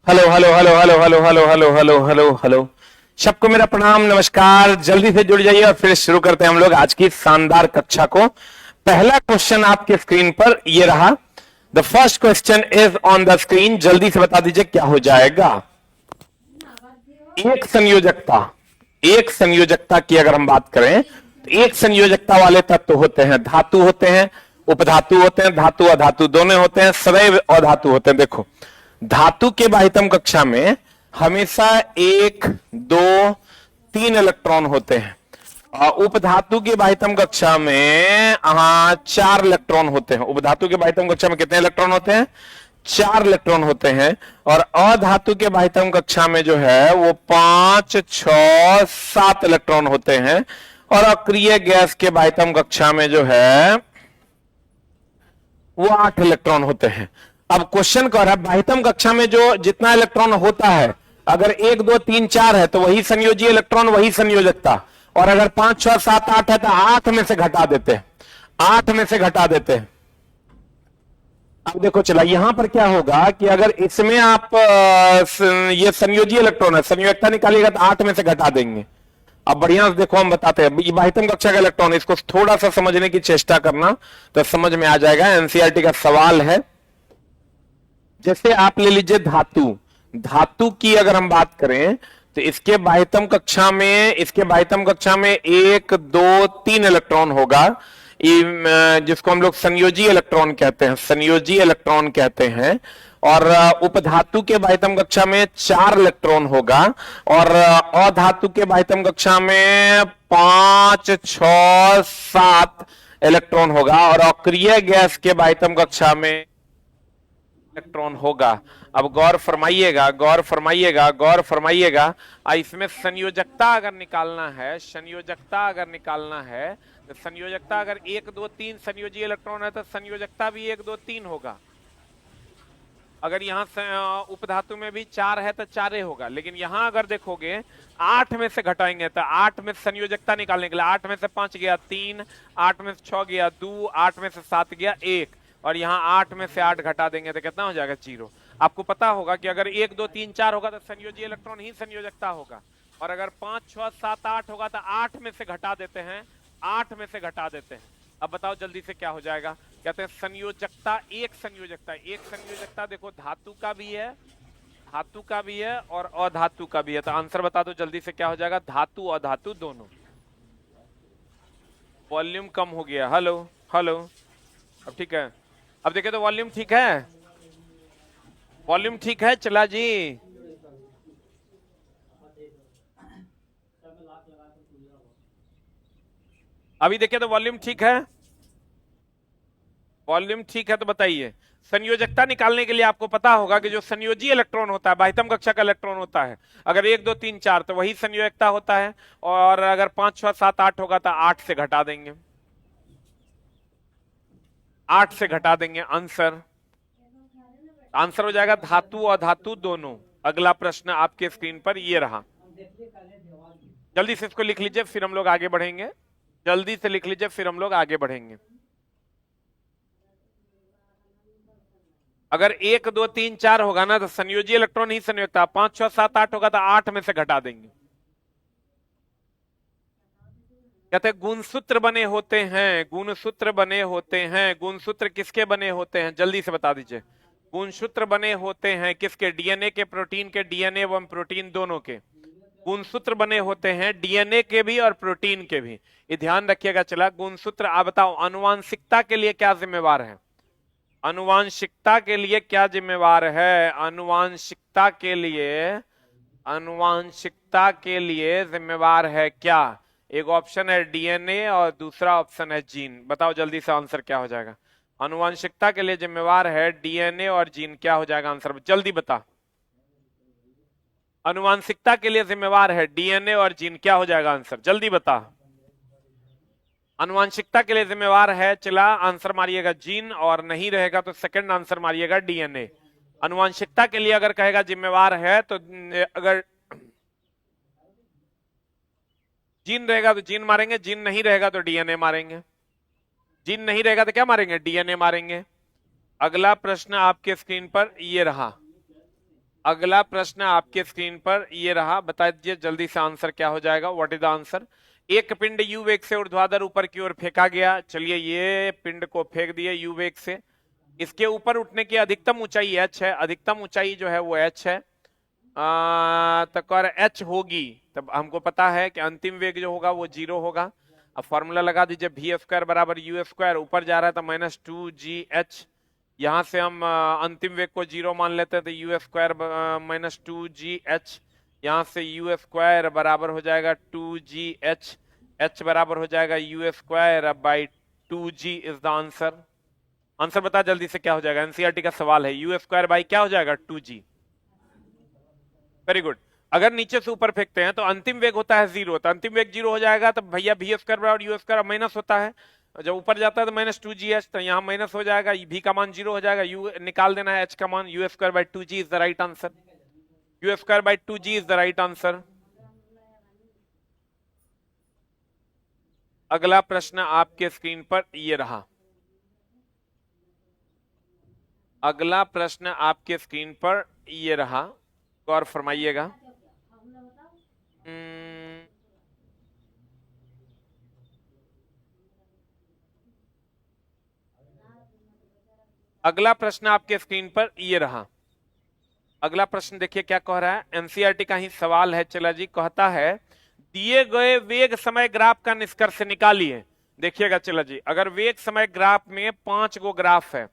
Hello hello hello hello hello hello hello hello hello hello. सबको मेरा प्रणाम, नमस्कार। जल्दी से जुड़ जाइए और फिर शुरू करते हैं हम लोग आज की शानदार कक्षा को। पहला क्वेश्चन आपके स्क्रीन पर ये रहा। The first question is on the screen. जल्दी से बता दीजिए क्या हो जाएगा। एक संयोजकता, एक संयोजकता की अगर हम बात करें तो एक संयोजकता वाले तत्व होते हैं, धातु होते हैं, उपधातु होते हैं, धातु अधातु दोनों होते हैं, सदैव अधातु होते हैं। देखो, धातु के बाह्यतम कक्षा में हमेशा एक, दो, तीन इलेक्ट्रॉन होते हैं और उपधातु के बाह्यतम कक्षा में चार इलेक्ट्रॉन होते हैं। उपधातु के बाह्यतम कक्षा में कितने इलेक्ट्रॉन होते हैं? चार इलेक्ट्रॉन होते हैं। और अधातु के बाह्यतम कक्षा में जो है वो 5, 6, 7 इलेक्ट्रॉन होते हैं। और अक्रिय गैस के बाह्यतम कक्षा में जो है वो 8 इलेक्ट्रॉन होते हैं। अब क्वेश्चन कह रहा है बाह्यतम कक्षा में जो जितना इलेक्ट्रॉन होता है, अगर 1, 2, 3, 4 है तो वही संयोजी इलेक्ट्रॉन, वही संयोजकता। और अगर 5, 6, 7, 8 है तो 8 में से घटा देते हैं, 8 में से घटा देते हैं। अब देखो चला, यहां पर क्या होगा कि अगर इसमें आप ये संयोजी इलेक्ट्रॉन है, संयोजकता निकालिएगा तो 8 में से घटा देंगे। अब बढ़िया से देखो, हम बताते हैं ये बाह्यतम कक्षा का इलेक्ट्रॉन, इसको थोड़ा सा समझने की चेष्टा करना तो समझ में आ जाएगा। एनसीईआरटी का सवाल है। जैसे आप ले लीजिए धातु, धातु की अगर हम बात करें तो इसके बाह्यतम कक्षा में, इसके बाह्यतम कक्षा में 1, 2, 3 इलेक्ट्रॉन होगा, जिसको हम लोग संयोजी इलेक्ट्रॉन कहते हैं, संयोजी इलेक्ट्रॉन कहते हैं। और उपधातु के बाह्यतम कक्षा में 4 इलेक्ट्रॉन होगा और अधातु के बाह्यतम कक्षा में 5, 6, 7 इलेक्ट्रॉन होगा और अक्रिय गैस के बाह्यतम कक्षा में इलेक्ट्रॉन होगा। अब गौर फरमाइएगा, गौर फरमाइएगा, गौर फरमाइएगा। इसमें संयोजकता अगर निकालना है, संयोजकता अगर निकालना है तो संयोजकता अगर 1, 2, 3 संयोजी इलेक्ट्रॉन है तो संयोजकता भी 1, 2, 3 होगा। अगर यहाँ उपधातु में भी 4 है तो 4 होगा। लेकिन यहां अगर देखोगे 8 में से घटाएंगे तो 8 में संयोजकता निकालने के लिए 8 में से 5 गया 3, 8 में से 6 गया 2, 8 में से 7 गया 1, और यहाँ 8 में से 8 घटा देंगे तो कितना हो जाएगा? 0। आपको पता होगा कि अगर 1, 2, 3, 4 होगा तो संयोजी इलेक्ट्रॉन ही संयोजकता होगा, और अगर 5, 6, 7, 8 होगा तो 8 में से घटा देते हैं, 8 में से घटा देते हैं। अब बताओ जल्दी से क्या हो जाएगा? कहते हैं संयोजकता, एक संयोजकता, एक संयोजकता देखो धातु का भी है, धातु का भी है और अधातु का भी है। तो आंसर बता दो जल्दी से क्या हो जाएगा? धातु अधातु दोनों। वॉल्यूम कम हो गया। हेलो हेलो, अब ठीक है? अब देखे तो वॉल्यूम ठीक है, वॉल्यूम ठीक है। चला जी, अभी देखे तो वॉल्यूम ठीक है, वॉल्यूम ठीक है। तो बताइए, संयोजकता निकालने के लिए आपको पता होगा कि जो संयोजी इलेक्ट्रॉन होता है, बाह्यतम कक्षा का इलेक्ट्रॉन होता है, अगर 1, 2, 3, 4 तो वही संयोजकता होता है, और अगर 5, 6, 7, 8 होगा तो 8 से घटा देंगे, 8 से घटा देंगे। आंसर, आंसर हो जाएगा धातु और धातु दोनों। अगला प्रश्न आपके स्क्रीन पर ये रहा। जल्दी से इसको लिख लीजिए फिर हम लोग आगे बढ़ेंगे। जल्दी से लिख लीजिए फिर हम लोग आगे बढ़ेंगे। अगर 1, 2, 3, 4 होगा ना तो संयोजी इलेक्ट्रॉन ही संयोजकता, 5, 6, 7, 8 होगा तो 8 में से घटा देंगे। कहते हैं गुणसूत्र बने होते हैं, गुणसूत्र बने होते हैं। गुणसूत्र किसके बने होते हैं? जल्दी से बता दीजिए। गुणसूत्र बने होते हैं किसके? डीएनए के, प्रोटीन के, डीएनए एवं प्रोटीन दोनों के गुणसूत्र बने होते हैं, डीएनए के भी और प्रोटीन के भी। ये ध्यान रखिएगा। चला, गुणसूत्र। आप बताओ आनुवांशिकता के लिए क्या जिम्मेवार है? आनुवांशिकता के लिए क्या जिम्मेवार है? आनुवांशिकता के लिए, आनुवांशिकता के लिए जिम्मेवार है क्या? एक ऑप्शन है डीएनए और दूसरा ऑप्शन है जीन। बताओ जल्दी से आंसर क्या हो जाएगा? आनुवांशिकता के लिए जिम्मेवार है डीएनए और जीन। क्या हो जाएगा आंसर? जल्दी बता। आनुवांशिकता के लिए जिम्मेवार है डीएनए और जीन। क्या हो जाएगा आंसर? जल्दी बता। आनुवांशिकता के लिए जिम्मेवार है, चला आंसर मारिएगा जीन, और नहीं रहेगा तो सेकंड आंसर मारिएगा डीएनए। आनुवांशिकता के लिए अगर कहेगा जिम्मेवार है तो अगर जीन रहेगा तो जीन मारेंगे, जीन नहीं रहेगा तो डीएनए मारेंगे। जीन नहीं रहेगा तो क्या मारेंगे? डीएनए मारेंगे। अगला प्रश्न आपके स्क्रीन पर ये रहा। अगला प्रश्न आपके स्क्रीन पर ये रहा, बता दीजिए जल्दी से आंसर क्या हो जाएगा। What is the answer? एक पिंड यू वेग से ऊर्ध्वाधर ऊपर की ओर फेंका गया। चलिए ये पिंड को फेंक दिए यू वेग से। इसके ऊपर उठने की अधिकतम ऊंचाई h है, अधिकतम ऊंचाई जो है वो h है। तो कर h होगी, तब हमको पता है कि अंतिम वेग जो होगा वो 0 होगा। अब फॉर्मूला लगा दीजिए, वी स्क्वायर बराबर यू स्क्वायर, ऊपर जा रहा है तो -2gh। यहां से हम अंतिम वेग को 0 मान लेते हैं तो यू स्क्वायर -2gh। यहां से यू स्क्वायर बराबर हो जाएगा 2gh, h बराबर हो जाएगा you square by 2g is the answer. Answer बता जल्दी से क्या हो जाएगा, एनसीईआरटी का सवाल है। यू स्क्वायर बाई क्या हो जाएगा 2g। Very good. अगर नीचे से ऊपर फेंकते हैं तो अंतिम वेग होता है 0, तो अंतिम वेग 0 हो जाएगा तो भैया वी स्क्वायर बराबर यू स्क्वायर माइनस होता है। जब ऊपर जाता है तो -2gh, तो यहाँ माइनस हो जाएगा, v का मान 0 हो जाएगा, u निकाल देना है h का मान। You square by 2g is the right answer. You square by 2g is the right answer. अगला प्रश्न आपके स्क्रीन पर ये रहा। अगला प्रश्न आपके स्क्रीन पर ये रहा, गौर फरमाइएगा। अगला प्रश्न आपके स्क्रीन पर ये रहा। अगला प्रश्न देखिए क्या कह रहा है, एनसीईआरटी का ही सवाल है। चला जी, कहता है दिए गए वेग समय ग्राफ का निष्कर्ष निकालिए। देखिएगा चला जी, अगर वेग समय ग्राफ में 5 गो ग्राफ है,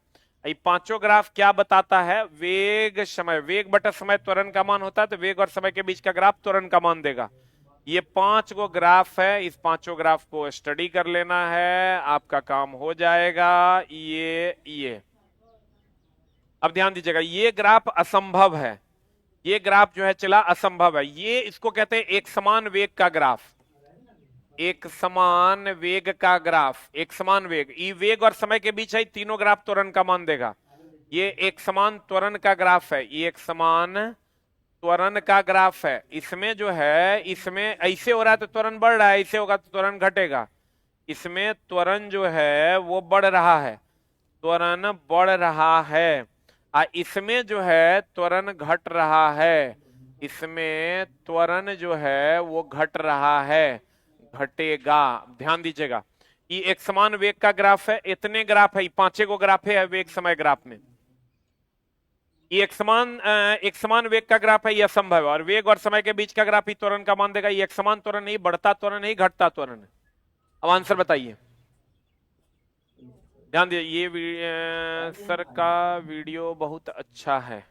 ये पांचों ग्राफ क्या बताता है, वेग समय, वेग बटा समय त्वरण का मान होता है, तो वेग और समय के बीच का ग्राफ त्वरण का मान देगा। ये 5 गो ग्राफ है, इस पांचों ग्राफ को स्टडी कर लेना है, आपका काम हो जाएगा। ये अब ध्यान दीजिएगा, ये ग्राफ असंभव है, ये ग्राफ जो है चला असंभव है। ये इसको कहते हैं एक समान वेग का ग्राफ, एक समान वेग का ग्राफ, एक समान वेग। ये वेग और समय के बीच है, तीनों ग्राफ त्वरण का मान देगा। ये एक समान त्वरण का ग्राफ है, ये एक समान त्वरण का ग्राफ है। इसमें जो है, इसमें ऐसे हो रहा है तो त्वरण बढ़ रहा है, ऐसे होगा तो त्वरण घटेगा। इसमें त्वरण जो है वो बढ़ रहा है, त्वरण बढ़ रहा है। इसमें जो है त्वरण घट रहा है, इसमें त्वरण जो है वो घट रहा है, घटेगा। ध्यान दीजिएगा, ये एक समान वेग का ग्राफ है, इतने ग्राफ है, 5 गो ग्राफ है वेग समय ग्राफ में। ये एक समान वेग का ग्राफ है, ये असंभव है। और वेग और समय के बीच का ग्राफ ही त्वरण का मान देगा। ये एक समान त्वरण नहीं, बढ़ता त्वरण नहीं, घटता त्वरण है। अब आंसर बताइए, ध्यान दीजिए। ये सर का वीडियो बहुत अच्छा है।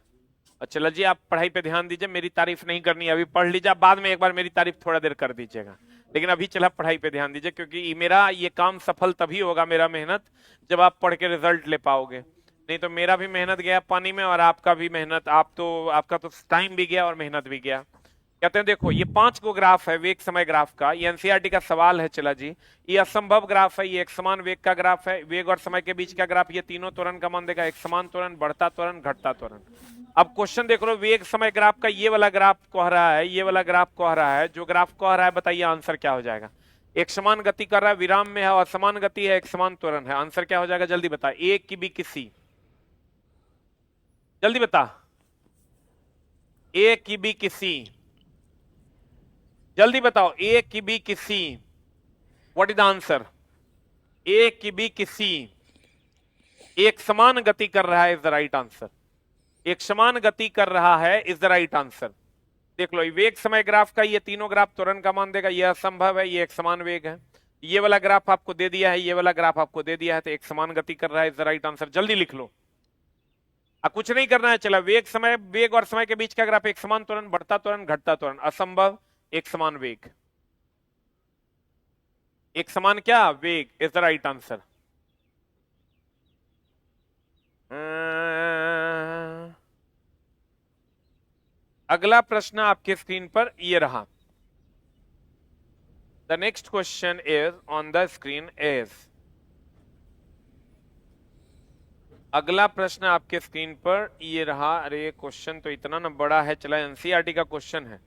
अच्छा जी, आप पढ़ाई पे ध्यान दीजिए, मेरी तारीफ नहीं करनी, अभी पढ़ लीजिए, बाद में एक बार मेरी तारीफ थोड़ा देर कर दीजिएगा, लेकिन अभी चला पढ़ाई पे ध्यान दीजिए, क्योंकि मेरा ये काम सफल तभी होगा, मेरा मेहनत, जब आप पढ़ के रिजल्ट ले पाओगे। नहीं तो मेरा भी मेहनत गया पानी में, और आपका भी मेहनत, आपका तो टाइम भी गया और मेहनत भी गया। कहते हैं देखो, ये 5 गो ग्राफ है वेग समय ग्राफ का, ये एनसीईआरटी का सवाल है। चला जी, ये असंभव ग्राफ है, ये एक समान वेग का ग्राफ है, वेग और समय के बीच का ग्राफ, ये तीनों त्वरण का मान देगा, एक समान त्वरण, बढ़ता त्वरण, घटता त्वरण। अब क्वेश्चन देख लो, वेग समय ग्राफ का ये वाला ग्राफ कह रहा है, ये वाला ग्राफ कह रहा है, जो ग्राफ कह रहा है, बताइए आंसर क्या हो जाएगा। एक समान गति कर रहा है, विराम में है, और समान गति है, एक समान त्वरण है, आंसर क्या हो जाएगा जल्दी बता। ए की बी की सी, जल्दी बता। ए की बी की सी, जल्दी बताओ। ए की बी की सी, व्हाट इज द आंसर। ए की बी की सी, एक समान गति कर रहा है, इज द राइट आंसर। एक समान गति कर रहा है, इज द राइट आंसर। देख लो, वेग समय ग्राफ का ये तीनों ग्राफ त्वरण का मान देगा, यह असंभव है, ये एक समान वेग है। ये वाला ग्राफ आपको दे दिया है, ये वाला ग्राफ आपको दे दिया है, तो एक समान गति कर रहा है, इज द राइट आंसर। जल्दी लिख लो, अब कुछ नहीं करना है। चला, वेग और समय के बीच का ग्राफ, एक समान त्वरण, बढ़ता त्वरण, घटता त्वरण, असंभव, एक समान वेग, एक समान क्या वेग, इज द राइट आंसर। अगला प्रश्न आपके स्क्रीन पर ये रहा। The next question is on the screen is, अगला प्रश्न आपके स्क्रीन पर ये रहा। अरे क्वेश्चन तो इतना ना बड़ा है, चला एनसीईआरटी का क्वेश्चन है,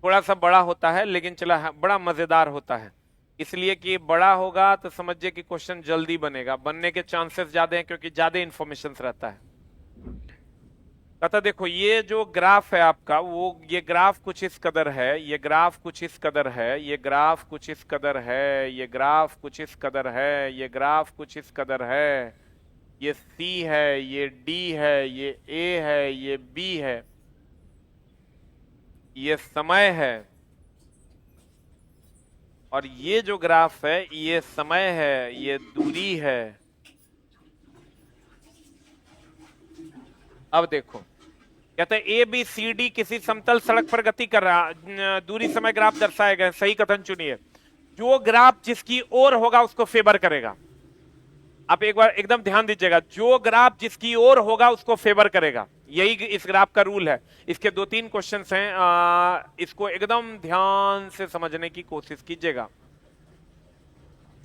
थोड़ा सा बड़ा होता है, लेकिन चला बड़ा मजेदार होता है, इसलिए कि बड़ा होगा तो समझिए कि क्वेश्चन जल्दी बनेगा, बनने के चांसेस ज्यादा हैं, क्योंकि ज्यादा इंफॉर्मेशन रहता है। कहता देखो ये जो ग्राफ है आपका, वो ये ग्राफ कुछ इस कदर है, ये ग्राफ कुछ इस कदर है, ये ग्राफ कुछ इस कदर है, ये ग्राफ कुछ इस कदर है, ये ग्राफ कुछ इस कदर है, ये C है, ये D है, ये A है, ये B है, ये समय है, और ये जो ग्राफ है ये समय है, ये दूरी है। अब देखो कहते हैं ABCD किसी समतल सड़क पर गति कर रहा, दूरी समय ग्राफ दर्शाएगा, सही कथन चुनिए। जो ग्राफ जिसकी ओर होगा उसको फेवर करेगा। आप एक बार एकदम ध्यान दीजिएगा, जो ग्राफ जिसकी ओर होगा उसको फेवर करेगा, यही इस ग्राफ का रूल है। इसके 2-3 क्वेश्चंस हैं, इसको एकदम ध्यान से समझने की कोशिश कीजिएगा।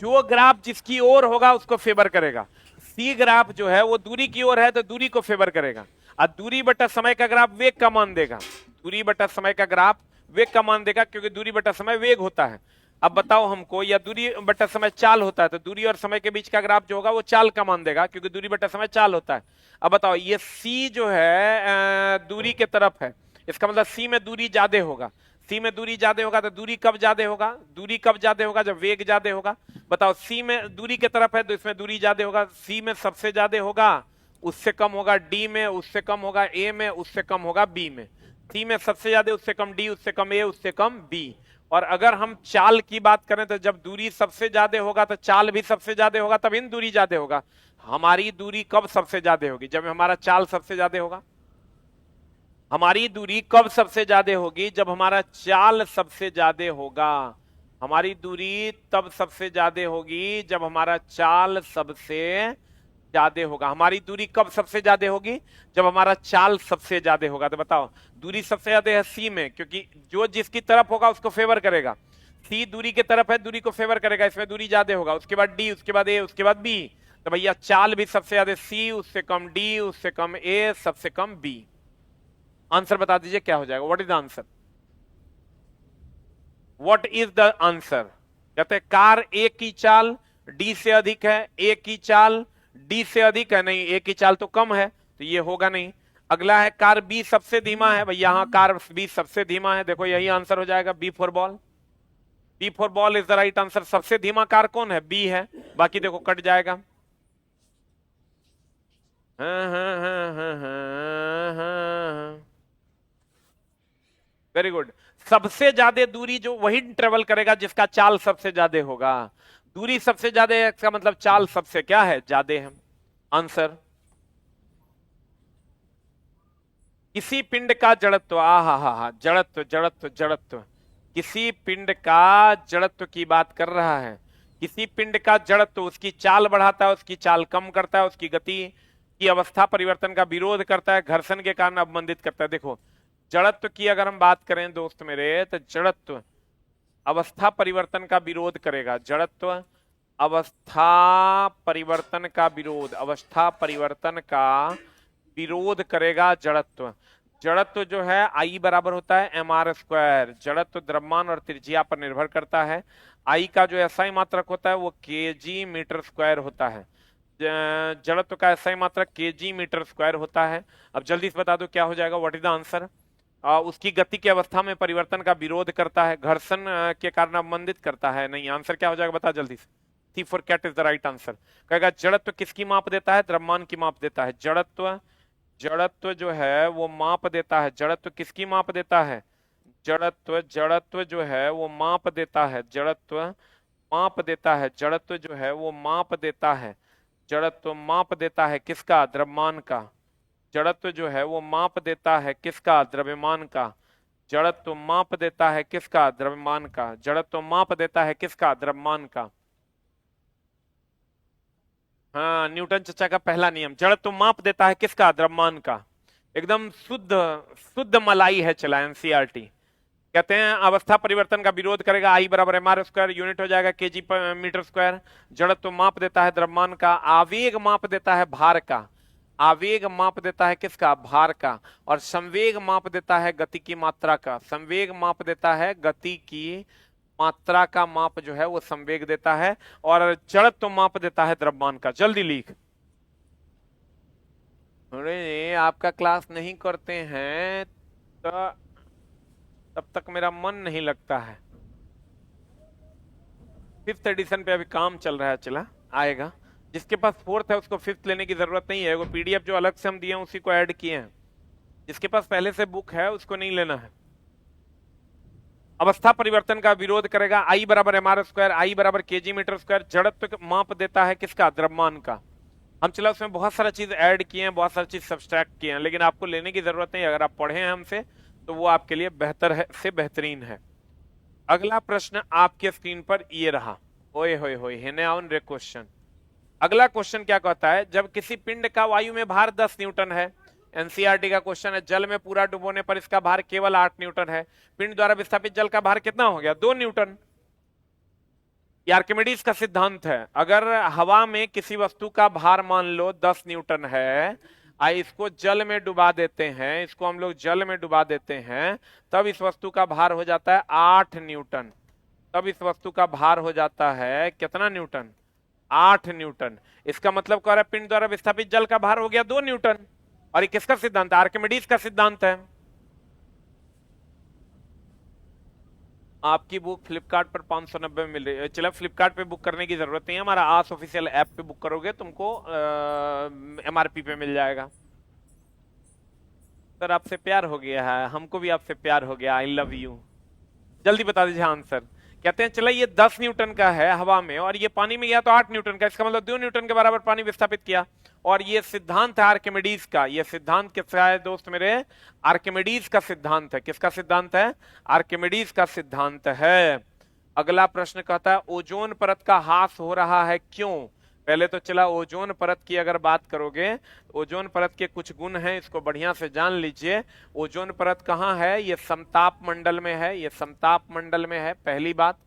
जो ग्राफ जिसकी ओर होगा उसको फेवर करेगा। सी ग्राफ जो है वो दूरी की ओर है तो दूरी को फेवर करेगा, और दूरी बटा समय का ग्राफ वेग का मान देगा। दूरी बटा समय का ग्राफ वेग का मान देगा, क्योंकि दूरी बटा समय वेग होता है। अब बताओ हमको, या दूरी बटा समय चाल होता है तो दूरी और समय के बीच का ग्राफ जो होगा वो चाल का मान देगा, क्योंकि दूरी बटा समय चाल होता है। अब बताओ ये सी जो है दूरी के तरफ है, इसका मतलब सी में दूरी ज्यादा होगा। सी में दूरी ज्यादा होगा तो दूरी कब ज्यादा होगा? दूरी कब ज्यादा होगा? जब वेग ज्यादा होगा। बताओ सी में दूरी के तरफ है तो इसमें दूरी ज्यादा होगा, सी में सबसे ज्यादा होगा, उससे कम होगा डी में, उससे कम होगा ए में, उससे कम होगा बी में। सी में सबसे ज्यादा, उससे कम डी, उससे कम ए, उससे कम बी। और अगर हम चाल की बात करें तो जब दूरी सबसे ज्यादा होगा तो चाल भी सबसे ज्यादा होगा, तब इन दूरी ज्यादा होगा। हमारी दूरी कब सबसे ज्यादा होगी? जब हमारा चाल सबसे ज्यादा होगा। हमारी दूरी कब सबसे ज्यादा होगी? जब हमारा चाल सबसे ज्यादा होगा। हमारी दूरी तब सबसे ज्यादा होगी जब हमारा चाल सबसे ज्यादा होगा। हमारी दूरी कब सबसे ज्यादा होगी? जब हमारा चाल सबसे ज्यादा होगा। तो बताओ दूरी सबसे ज्यादा है सी में, क्योंकि जो जिसकी तरफ होगा उसको फेवर करेगा। सी दूरी की तरफ है, दूरी को फेवर करेगा, इसमें दूरी ज्यादा होगा। उसके बाद डी, उसके बाद ए, उसके बाद बी। तो भैया चाल भी सबसे ज्यादा सी, उससे कम डी, उससे कम ए, सबसे कम बी। आंसर बता दीजिए क्या हो जाएगा? What is the answer? What is the answer? कहते हैं कार ए की चाल डी से अधिक है, ए की चाल डी से अधिक है। नहीं, ए की चाल तो कम है, तो ये होगा नहीं। अगला है कार बी सबसे धीमा है। भैया हाँ, कार बी सबसे धीमा है। देखो यही आंसर हो जाएगा, B for ball. B for ball is the right answer. सबसे धीमा कार कौन है? बी है। बाकी देखो कट जाएगा। Very good. सबसे ज्यादा दूरी जो वही ट्रेवल करेगा जिसका चाल सबसे ज्यादा होगा। दूरी सबसे ज्यादा है, इसका मतलब चाल सबसे क्या है? ज्यादा है। आंसर किसी पिंड का जड़त्व, हा जड़त्व जड़त्व जड़त्व, किसी पिंड का जड़त्व की बात कर रहा है। किसी पिंड का जड़त्व उसकी चाल बढ़ाता है, उसकी चाल कम करता है, उसकी गति की अवस्था परिवर्तन का विरोध करता है, घर्षण के कारण अवमंदित करता है। देखो जड़त्व की अगर हम बात करें दोस्त मेरे, तो जड़त्व अवस्था परिवर्तन का विरोध करेगा। जड़त्व अवस्था परिवर्तन का विरोध, अवस्था परिवर्तन का विरोध करेगा जड़त्व। जड़त्व जो है आई बराबर होता है mr²। जड़त्व द्रव्यमान और त्रिज्या पर निर्भर करता है। आई का जो एसआई मात्रक होता है वो kg मीटर स्क्वायर होता है। जड़त्व का एसआई मात्रक kg मीटर स्क्वायर होता है। अब जल्दी से बता दो क्या हो जाएगा? What is the answer? उसकी गति की अवस्था में परिवर्तन का विरोध करता है, घर्षण के कारण अवमंदित करता है। नहीं, आंसर क्या हो जाएगा? बता जल्दी से। C for cat is the right answer. कहेगा जड़त्व किसकी माप देता है? द्रव्यमान की माप देता है। जड़त्व जो है वो माप देता है। जड़त्व किसकी माप देता है? जड़त्व जो है वो माप देता है। जड़त्व माप देता है। जड़त्व जो है वो माप देता है। जड़त्व माप देता है किसका? द्रव्यमान का। जड़त्व जो है वो माप देता है किसका? द्रव्यमान का। जड़त्व माप देता है किसका? द्रव्यमान का। जड़त्व माप देता है किसका? द्रव्यमान का। हाँ, न्यूटन चचा का पहला नियम, जड़त्व माप देता है किसका? द्रव्यमान का। एकदम शुद्ध शुद्ध मलाई है चला एनसीईआरटी। कहते हैं अवस्था परिवर्तन का विरोध करेगा, आई बराबर mr², यूनिट हो जाएगा kg मीटर स्क्वायर। जड़त्व माप देता है द्रव्यमान का। आवेग माप देता है भार का। आवेग माप देता है किसका? भार का। और संवेग माप देता है गति की मात्रा का। संवेग माप देता है गति की मात्रा का, माप जो है वो संवेग देता है। और जड़त्व माप देता है द्रव्यमान का। जल्दी लिख। अरे आपका क्लास नहीं करते हैं तो तब तक मेरा मन नहीं लगता है। 5th एडिशन पे अभी काम चल रहा है, चला आएगा। जिसके पास 4th है उसको 5th लेने की जरूरत नहीं है, वो पीडीएफ जो अलग से हम दिए हैं उसी को ऐड किए हैं। जिसके पास पहले से बुक है उसको नहीं लेना है। अवस्था परिवर्तन का विरोध करेगा। आई बराबर एम आर स्क्वायर, आई बराबर केजी मीटर स्क्वायर। जड़त्व माप देता है किसका? द्रव्यमान का। हम चला उसमें बहुत सारा चीज ऐड किए हैं, बहुत सारी चीज सब्सट्रैक्ट किए हैं, लेकिन आपको लेने की जरूरत नहीं। अगर आप पढ़े हैं हमसे तो वो आपके लिए बेहतर है, से बेहतरीन है। अगला प्रश्न आपके स्क्रीन पर ये रहा। ओए होए होए, हेने ऑन रे क्वेश्चन। अगला क्वेश्चन क्या कहता है? जब किसी पिंड का वायु में भार 10 न्यूटन है, एनसीईआरटी का क्वेश्चन है, जल में पूरा डुबोने पर इसका भार केवल 8 न्यूटन है, पिंड द्वारा विस्थापित जल का भार कितना हो गया? 2 न्यूटन। ये आर्किमिडीज का सिद्धांत है। अगर हवा में किसी वस्तु का भार मान लो 10 न्यूटन है, इसको जल में डुबा देते हैं, इसको हम लोग जल में डुबा देते हैं, तब इस वस्तु का भार हो जाता है 8 न्यूटन। तब इस वस्तु का भार हो जाता है कितना न्यूटन? 8 न्यूटन। इसका मतलब कह रहा है पिंड द्वारा विस्थापित जल का भार हो गया 2 न्यूटन। और ये किसका सिद्धांत है? आर्किमिडीज का सिद्धांत है। आपकी बुक फ्लिपकार्ट पर 590 में मिल रही है। चलो फ्लिपकार्ट पे बुक करने की जरूरत नहीं है, हमारा आस ऑफिशियल ऐप पे बुक करोगे तुमको एमआरपी पे मिल जाएगा। सर आपसे प्यार हो गया है, हमको भी आपसे प्यार हो गया। I love you. जल्दी बता दीजिए आंसर। कहते हैं चलो ये 10 न्यूटन का है हवा में, और ये पानी में गया तो 8 न्यूटन का, इसका मतलब 2 न्यूटन के बराबर पानी विस्थापित किया। और ये सिद्धांत है आर्किमिडीज का। ये सिद्धांत किसका है दोस्त मेरे? आर्किमिडीज का सिद्धांत है। किसका सिद्धांत है? आर्किमिडीज का सिद्धांत है। अगला प्रश्न कहता है ओजोन परत का ह्रास हो रहा है, क्यों? पहले तो चला ओजोन परत की अगर बात करोगे, ओजोन परत के कुछ गुण हैं, इसको बढ़िया से जान लीजिए। ओजोन परत कहाँ है? ये समताप मंडल में है, ये समताप मंडल में है, पहली बात।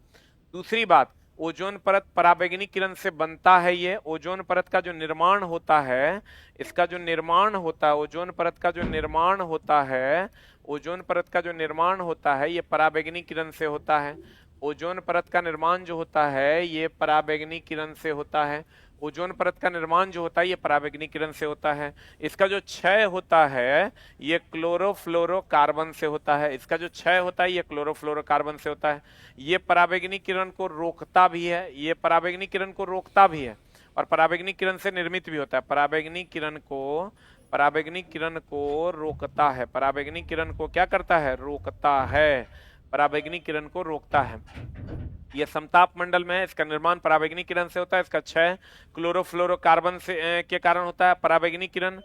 दूसरी बात, ओजोन परत पराबैंगनी किरण से बनता है। ये ओजोन परत का जो निर्माण होता है, इसका जो निर्माण होता है, ओजोन परत का जो निर्माण होता है, ओजोन परत का जो निर्माण होता है ये पराबैंगनी किरण से होता है। ओजोन परत का निर्माण जो होता है ये पराबैंगनी किरण से होता है। ओजोन परत का निर्माण जो होता है ये पराबैंगनी किरण से होता है। इसका जो क्षय होता है ये क्लोरोफ्लोरोकार्बन से होता है। इसका जो क्षय होता है ये क्लोरोफ्लोरोकार्बन से होता है। ये पराबैंगनी किरण को रोकता भी है, ये पराबैंगनी किरण को रोकता भी है, और पराबैंगनी किरण से निर्मित भी होता है। पराबैंगनी किरण को रोकता है। पराबैंगनी किरण को क्या करता है? रोकता है। पराबैंगनी किरण को रोकता है। यह समताप मंडल में है, इसका निर्माण पराबैंगनी किरण से होता है, इसका क्षय क्लोरोफ्लोरोकार्बन से के कारण होता है। पराबैंगनी किरण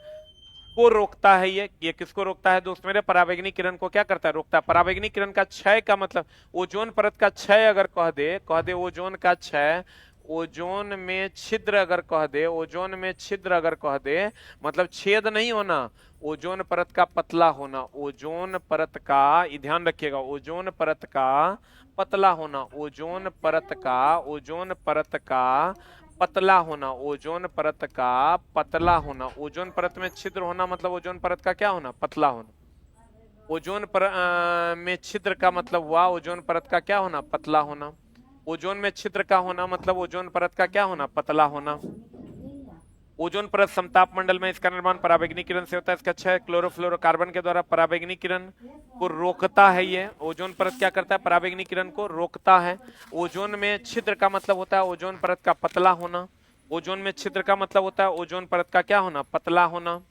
को रोकता है। ये किसको रोकता है दोस्त मेरे? पराबैंगनी किरण को क्या करता है? रोकता है। पराबैंगनी किरण का क्षय का मतलब ओजोन परत का क्षय अगर कह दे ओजोन का क्षय, ओजोन में छिद्र अगर कह दे, ओजोन में छिद्र अगर कह दे मतलब छेद नहीं होना, ओजोन परत का पतला होना। ओजोन परत का, ध्यान रखिएगा, ओजोन परत का पतला होना। ओजोन परत का पतला होना। ओजोन परत का पतला होना। ओजोन परत में छिद्र होना मतलब ओजोन परत का क्या होना? पतला होना। ओजोन में छिद्र का मतलब हुआ ओजोन परत का क्या होना? पतला होना। ओजोन में छिद्र का होना मतलब ओजोन परत का क्या होना? पतला होना। ओजोन परत समताप मंडल में, इसका निर्माण पराबैंगनी किरण से होता है, इसका क्षय क्लोरोफ्लोरोकार्बन के द्वारा पराबैंगनी किरण को रोकता है। ये ओजोन परत क्या करता है? पराबैंगनी किरण को रोकता है। ओजोन में छिद्र का मतलब होता है ओजोन परत का पतला होना। ओजोन में छिद्र का मतलब होता है ओजोन परत का क्या होना? पतला होना।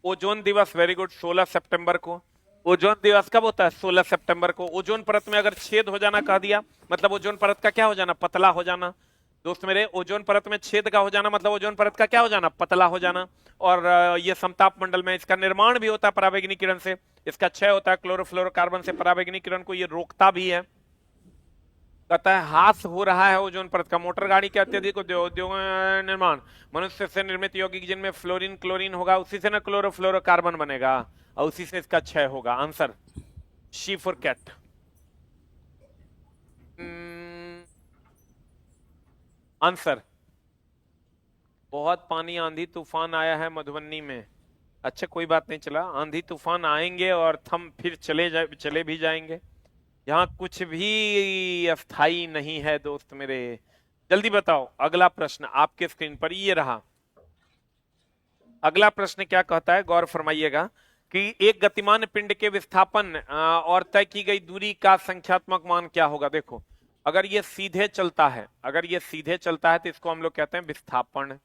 ओजोन दिवस, वेरी गुड, 16 सितंबर को। ओजोन दिवस कब होता है? 16 सितंबर को। ओजोन परत में अगर छेद हो जाना कह दिया मतलब ओजोन परत का क्या हो जाना? पतला हो जाना। दोस्त मेरे, ओजोन परत में छेद का हो जाना मतलब ओजोन परत का क्या हो जाना? पतला हो जाना। और ये समताप मंडल में इसका निर्माण भी होता है पराबैंगनी किरण से, इसका क्षय होता है क्लोरोफ्लोरोकार्बन से। पराबैंगनी किरण को ये रोकता भी है। कहता है ह्रास हो रहा है ओजोन परत का। मोटर गाड़ी के अत्यधिक उद्योग निर्माण, मनुष्य से निर्मित यौगिक जिनमें फ्लोरीन क्लोरीन होगा, उसी से ना क्लोरोफ्लोरोकार्बन बनेगा और उसी से इसका क्षय होगा। Answer C for cat. Answer, बहुत पानी आंधी तूफान आया है मधुबनी में। अच्छा कोई बात नहीं, चला आंधी तूफान आएंगे और थम फिर चले भी जाएंगे। यहाँ कुछ भी अस्थाई नहीं है दोस्त मेरे। जल्दी बताओ। अगला प्रश्न आपके स्क्रीन पर ये रहा। अगला प्रश्न क्या कहता है, गौर फरमाइएगा कि एक गतिमान पिंड के विस्थापन और तय की गई दूरी का संख्यात्मक मान क्या होगा। देखो, अगर ये सीधे चलता है, अगर ये सीधे चलता है तो इसको हम लोग कहते हैं विस्थापन,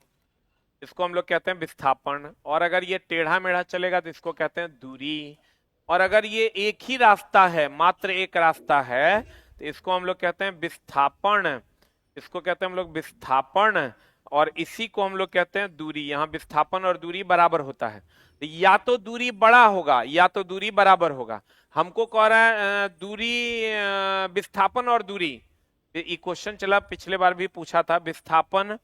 इसको हम लोग कहते हैं विस्थापन। और अगर ये टेढ़ा मेढ़ा चलेगा तो इसको कहते हैं दूरी। और अगर ये एक ही रास्ता है, मात्र एक रास्ता है, तो इसको हम लोग कहते हैं विस्थापन, इसको कहते हैं हम लोग विस्थापन। और इसी को हम लोग कहते हैं दूरी। यहाँ विस्थापन और दूरी बराबर होता है, तो या तो दूरी बड़ा होगा या तो दूरी बराबर होगा। हमको कह रहा है दूरी, विस्थापन और दूरी, ये क्वेश्चन चला पिछले बार भी पूछा था, विस्थापन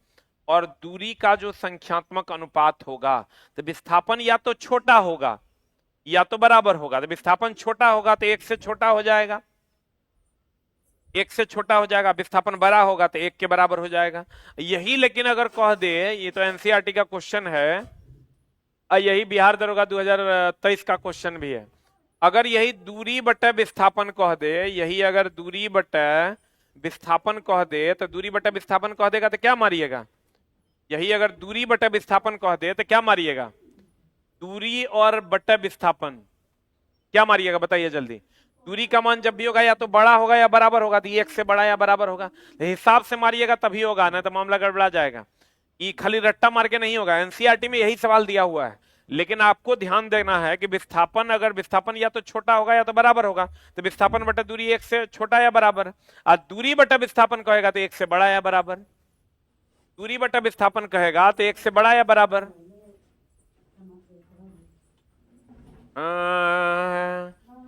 और दूरी का जो संख्यात्मक अनुपात होगा, तो विस्थापन या तो छोटा होगा या तो बराबर होगा। तो विस्थापन छोटा होगा तो एक से छोटा हो जाएगा, एक से छोटा हो जाएगा। विस्थापन बड़ा होगा तो एक के बराबर हो जाएगा। यही लेकिन अगर कह दे, ये तो एनसीईआरटी का क्वेश्चन है और यही बिहार दरोगा 2023 का क्वेश्चन भी है। अगर यही दूरी बटे विस्थापन कह दे, यही अगर दूरी बटे विस्थापन कह दे, तो दूरी बटे विस्थापन कह देगा तो क्या मारिएगा। यही अगर दूरी बटे विस्थापन कह दे तो क्या मारिएगा, दूरी और बटे विस्थापन क्या मारिएगा, बताइए जल्दी। दूरी का मान जब भी होगा या तो बड़ा होगा या बराबर होगा, तो एक से बड़ा या बराबर होगा, हिसाब से मारिएगा तभी होगा, ना तो मामला गड़बड़ा जाएगा। ये खाली रट्टा मार के नहीं होगा। एनसीईआरटी में यही सवाल दिया हुआ है, लेकिन आपको ध्यान देना है कि विस्थापन, अगर विस्थापन या तो छोटा होगा या तो बराबर होगा, तो विस्थापन बटे दूरी एक से छोटा या बराबर, और दूरी बटे विस्थापन कहेगा तो एक से बड़ा या बराबर। दूरी बटे विस्थापन कहेगा तो एक से बड़ा या बराबर।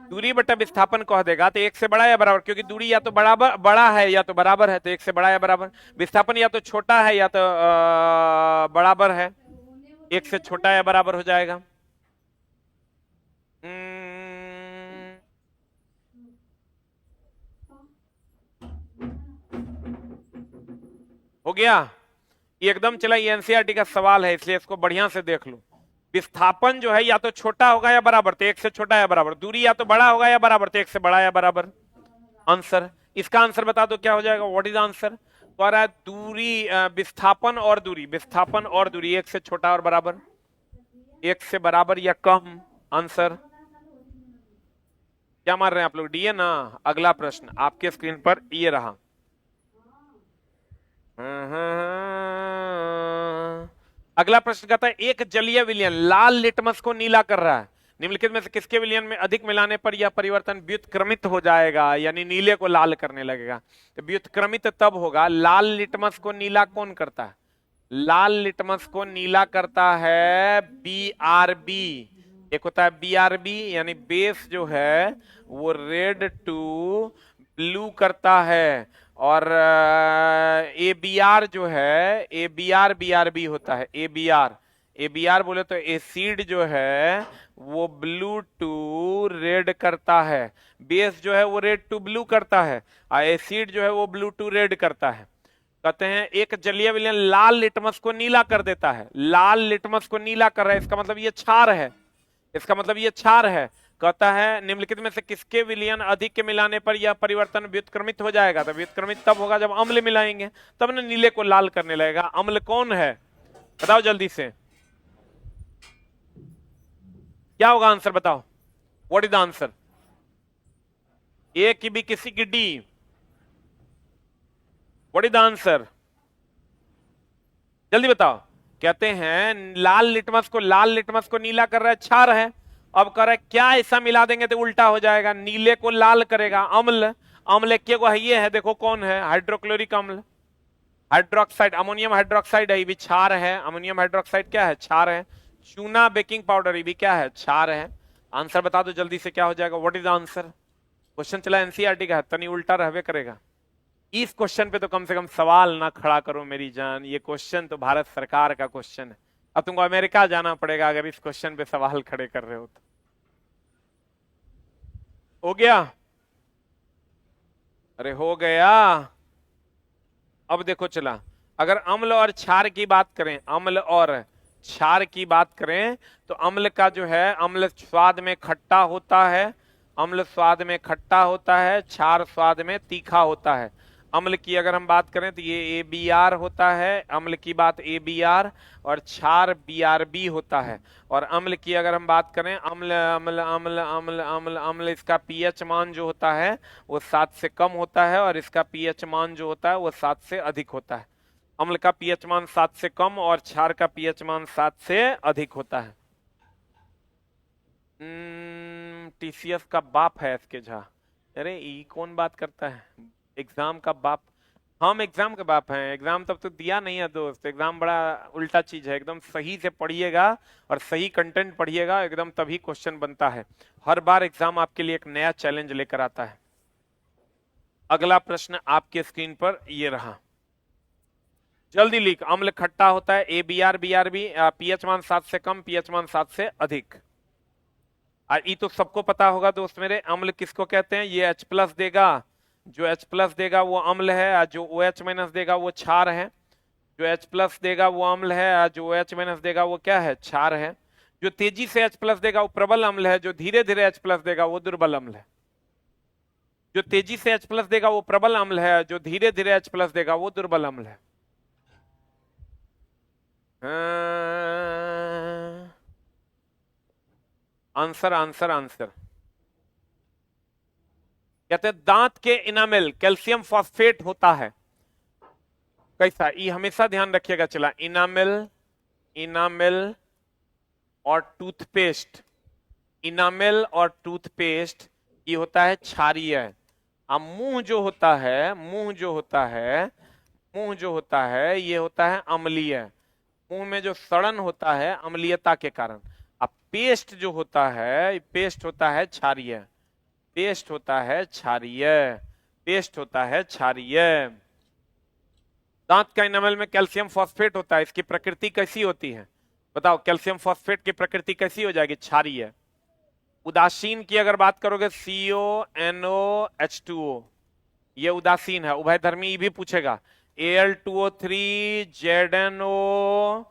दूरी बटा विस्थापन कह देगा तो एक से बड़ा या बराबर, क्योंकि दूरी या तो बड़ा है या तो बराबर है, तो एक से बड़ा या बराबर। विस्थापन या तो छोटा है या तो बराबर है, एक से छोटा या बराबर हो जाएगा। हो गया, ये एकदम चला, ये एनसीईआरटी का सवाल है इसलिए इसको बढ़िया से देख लो। विस्थापन जो है या तो छोटा होगा या बराबर, तो एक से छोटा या बराबर। दूरी या तो बड़ा होगा या बराबर, तो एक से बड़ा या बराबर। आंसर, इसका आंसर बता दो क्या हो जाएगा, व्हाट इज आंसर। कह रहा है दूरी, विस्थापन और दूरी, विस्थापन और दूरी एक से छोटा और बराबर, एक से बराबर या कम। आंसर क्या मार रहे हैं आप लोग, डी है ना। अगला प्रश्न आपके स्क्रीन पर ये रहा। अगला प्रश्न कहता है एक जलीय विलयन लाल लिटमस को नीला कर रहा है, निम्नलिखित में से किसके विलयन में अधिक मिलाने पर यह परिवर्तन व्युत्क्रमित हो जाएगा, यानी नीले को लाल करने लगेगा। तो व्युत्क्रमित तब होगा, लाल लिटमस को नीला कौन करता है, लाल लिटमस को नीला करता है बीआरबी। एक होता है बीआरबी, यानी बेस जो है वो रेड टू ब्लू करता है, और एबीआर जो है, एबीआर बीआरबी होता है। एबीआर, एबीआर बोले तो एसिड जो है वो ब्लू टू रेड करता है, बेस जो है वो रेड टू ब्लू करता है, और एसिड जो है वो ब्लू टू रेड करता है। कहते हैं एक जलीय विलयन लाल लिटमस को नीला कर देता है, लाल लिटमस को नीला कर रहा है, इसका मतलब ये क्षार है, इसका मतलब ये क्षार है। कहता है निम्नलिखित में से किसके विलयन अधिक के मिलाने पर यह परिवर्तन व्युत्क्रमित हो जाएगा। तो व्युत्क्रमित तब होगा जब अम्ल मिलाएंगे, तब ना नीले को लाल करने लगेगा। अम्ल कौन है बताओ जल्दी से, क्या होगा आंसर बताओ, व्हाट इज द आंसर। ए की बी किसी की D, what is the answer, जल्दी बताओ। कहते हैं लाल लिटमस को, लाल लिटमस को नीला कर रहा है, क्षार है। अब कह रहा है क्या ऐसा मिला देंगे तो उल्टा हो जाएगा, नीले को लाल करेगा, अम्ल। अम्ल के को ये है, देखो कौन है, हाइड्रोक्लोरिक अम्ल, हाइड्रोक्साइड, अमोनियम हाइड्रोक्साइड है, ये भी क्षार है। अमोनियम हाइड्रोक्साइड क्या है, क्षार है। चूना बेकिंग पाउडर, ये भी क्या है, क्षार है। आंसर बता दो जल्दी से क्या हो जाएगा, what is the answer. Question चला एनसीईआरटी का है, तनी उल्टा रहवे करेगा। इस क्वेश्चन पे तो कम से कम सवाल ना खड़ा करो मेरी जान, ये क्वेश्चन तो भारत सरकार का क्वेश्चन है। अब तुमको अमेरिका जाना पड़ेगा अगर इस क्वेश्चन पे सवाल खड़े कर रहे हो तो। हो गया, अरे हो गया। अब देखो चला, अगर अम्ल और क्षार की बात करें, अम्ल और क्षार की बात करें, तो अम्ल का जो है, अम्ल स्वाद में खट्टा होता है, अम्ल स्वाद में खट्टा होता है, क्षार स्वाद में तीखा होता है। अम्ल की अगर हम बात करें तो ये ABR होता है, अम्ल की बात ABR, और क्षार BRB होता है। और अम्ल की अगर हम बात करें, अम्ल अम्ल अम्ल अम्ल अम्ल अम्ल, इसका pH मान जो होता है वो 7 से कम होता है, और इसका pH मान जो होता है वो 7 से अधिक होता है। अम्ल का pH मान 7 से कम और क्षार का pH मान 7 से अधिक होता है। TCS का बाप है एसके झा। अरे ई कौन बात करता है, एग्जाम का बाप? हम एग्जाम के बाप हैं? एग्जाम तब तो दिया नहीं है दोस्त। एग्जाम बड़ा उल्टा चीज है, एकदम सही से पढ़िएगा और सही कंटेंट पढ़िएगा, एकदम तभी क्वेश्चन बनता है। हर बार एग्जाम आपके लिए एक नया चैलेंज लेकर आता है। अगला प्रश्न आपके स्क्रीन पर ये रहा, जल्दी लिख। अम्ल खट्टा होता है, ABR BRB, pH मान 7 से कम, pH मान 7 से अधिक। ये तो सबको पता होगा दोस्त मेरे। अम्ल किसको कहते हैं? ये H+ देगा, जो H+ देगा वो अम्ल है, जो OH- देगा वो क्षार है। जो H+ देगा वो अम्ल है, जो OH- देगा वो क्या है? क्षार है। जो तेजी से H+ देगा वो प्रबल अम्ल है, जो धीरे धीरे H+ देगा वो दुर्बल अम्ल है। जो तेजी से H+ देगा वो प्रबल अम्ल है, जो धीरे धीरे H+ देगा वो दुर्बल अम्ल है। Answer answer answer. कहते हैं दांत के इनामेल कैल्शियम फॉस्फेट होता है कैसा? ये हमेशा ध्यान रखिएगा। चला, इनामेल, इनामेल और टूथपेस्ट, इनामेल और टूथपेस्ट ये होता है क्षारीय। अब मुंह जो होता है, मुंह जो होता है, मुंह जो होता है ये होता है अम्लीय। मुंह में जो सड़न होता है अम्लीयता के कारण। अब पेस्ट जो होता है, पेस्ट होता है क्षारीय, पेस्ट होता है क्षारीय, पेस्ट होता है क्षारीय। दांत का इनामेल में कैल्शियम फॉस्फेट होता है, इसकी प्रकृति कैसी होती है बताओ? कैल्शियम फॉस्फेट की प्रकृति कैसी हो जाएगी? क्षारीय। उदासीन की अगर बात करोगे, CONOH2O, ये उदासीन है। उभयधर्मी भी पूछेगा, Al2O3 ZNO